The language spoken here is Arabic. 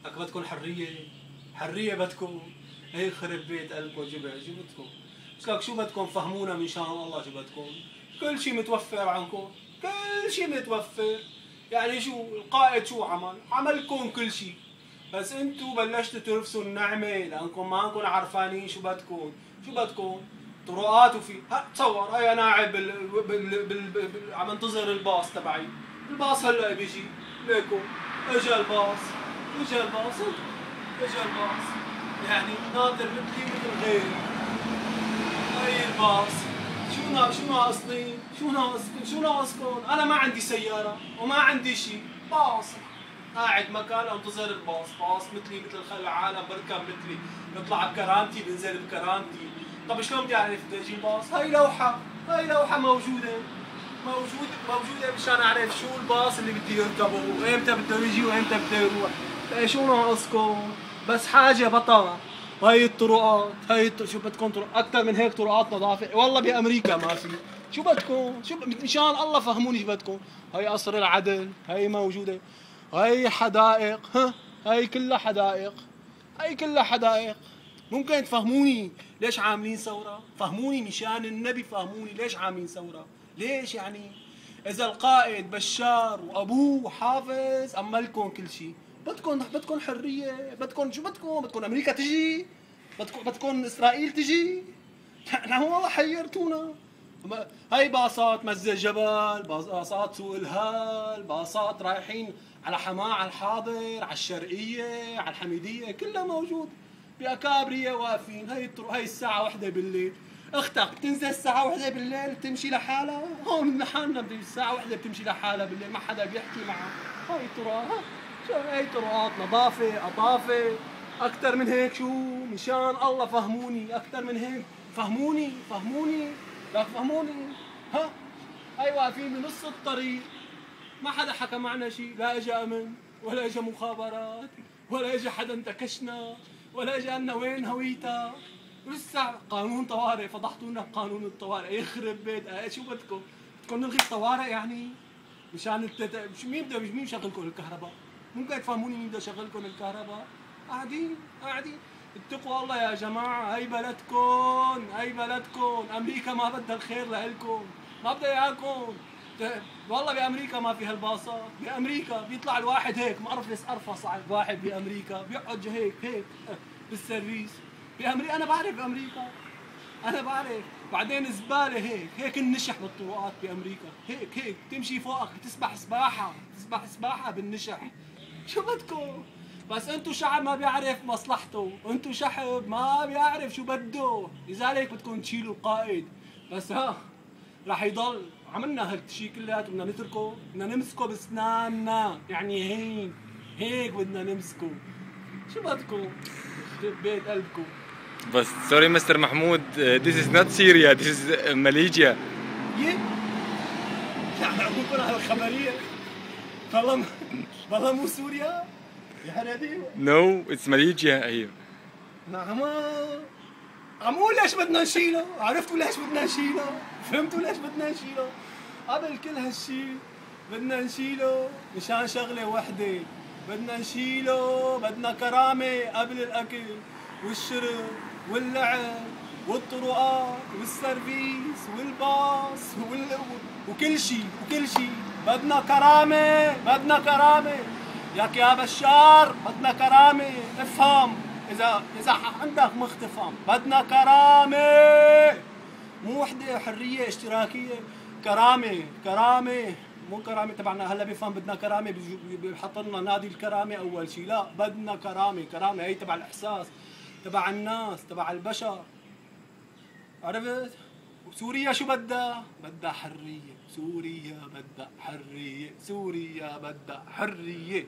لك بدكم حريه، حريه بدكم. هيك خرب بيت قلبكم جبع، شو بدكم؟ بس لك شو بدكم فهمونا من شان الله شو بدكم؟ كل شيء متوفر عنكم، كل شيء متوفر. يعني شو القائد شو عمل؟ عملكم كل شيء، بس انتو بلشتوا ترفسوا النعمه لانكم ما انكم عرفانين شو بدكم. شو بدكم؟ طرقات وفي تصور هي انا قاعد عم انتظر الباص تبعي. الباص هلا بيجي ليكم. اجى الباص، اجى الباص، اجى الباص. يعني ناطر مثلي مثل غيري. هي الباص. شو ناقصني؟ شو ناقصكم؟ انا ما عندي سياره وما عندي شيء. باص قاعد مكان انتظر الباص. باص مثلي مثل العالم، بركب مثلي، بطلع بكرامتي بنزل بكرامتي. طب شلون بدي اعرف بدي اجي باص؟ هي لوحه، هي لوحه موجوده، موجوده مشان اعرف شو الباص اللي بدي اركبه وامتى بده يجي وامتى بده يروح. شو ناقصكم؟ بس حاجه بطل. هي الطرقات، شو بدكم طرق اكثر من هيك؟ طرقات نظافه والله بامريكا ما في. شو بدكم؟ مشان الله فهموني شو بدكم. هي قصر العدل هي موجوده. هي حدائق، هي كلها حدائق، هي كلها حدائق. ممكن تفهموني ليش عاملين ثورة؟ فهموني مشان النبي، فهموني ليش عاملين ثورة؟ ليش يعني؟ إذا القائد بشار وأبوه حافظ أملكم كل شيء، بدكم حرية، بدكم شو بدكم؟ بدكم أمريكا تجي؟ بدكم إسرائيل تجي؟ نحن والله حيرتونا. هاي باصات مزة جبل، باصات سوق الهال، باصات رايحين على حماة، على الحاضر، على الشرقية، على الحميدية، كلها موجود. بأكابرية واقفين. هاي الساعة 1 بالليل. اختك بتنزل الساعة 1 بالليل تمشي لحالها؟ هون نحن الساعة 1 بتمشي لحالها بالليل، ما حدا بيحكي معها. هاي طرقات، شو هاي طرقات نظافة، قطافة. أكثر من هيك شو؟ مشان الله فهموني، أكثر من هيك فهموني، فهموني، لا فهموني. ها هاي واقفين بنص الطريق، ما حدا حكى معنا شيء، لا اجى امن ولا اجى مخابرات ولا اجى حدا انتكشنا ولا اجى قالنا وين هويتك. لسه قانون طوارئ، فضحتونا بقانون الطوارئ. يخرب بيت شو بدكم نلغي الطوارئ يعني؟ مشان مين شغلكم الكهرباء؟ ممكن تفهموني مين بده يشغلكم الكهرباء؟ قاعدين اتقوا الله يا جماعه. هي بلدكم، هي بلدكم. امريكا ما بدها الخير لإلكم، ما بدها اياكم. والله بامريكا ما في هالباصات. بامريكا بيطلع الواحد هيك مقرفص قرفص على الواحد بامريكا، بيقعد هيك بالسيرفيس بامريكا. انا بعرف بامريكا، انا بعرف. بعدين زباله هيك النشح بالطرقات بامريكا. هيك تمشي فوقك تسبح سباحه بالنشح. شو بدكم؟ بس انتو شعب ما بيعرف مصلحته، انتو شعب ما بيعرف شو بده، لذلك بدكم تشيلوا القائد. بس رح يضل. عملنا هالشيء كلياته، بدنا نتركه، بدنا نمسكه باسناننا. يعني هيك بدنا نمسكه. شو بدكم؟ يخرب بيت قلبكم. بس سوري مستر محمود، this is not Syria, this is Malaysia. يعني عمكم على الخبرية. والله مو سوريا يا حرادي. No, it's Malaysia. ايوه نعم. عمو ليش بدنا نشيله؟ عرفتوا ليش بدنا نشيله؟ فهمتوا ليش بدنا نشيله؟ قبل كل هالشي بدنا نشيله مشان شغلة وحدة. بدنا نشيله، بدنا كرامة قبل الأكل والشرب واللعب والطرقات والسيرفيس والباص وكل شي. بدنا كرامة، بدنا كرامة. يا بشار بدنا كرامة. افهم، إذا عندك مخ تفهم. بدنا كرامة، مو وحدة حرية اشتراكية. كرامة مو كرامة تبعنا هلا بيفهم. بدنا كرامة بيحط لنا نادي الكرامة أول شي. لا، بدنا كرامة هي تبع الإحساس، تبع الناس، تبع البشر. عرفت؟ سوريا شو بدها؟ بدها حرية. سوريا بدها حرية.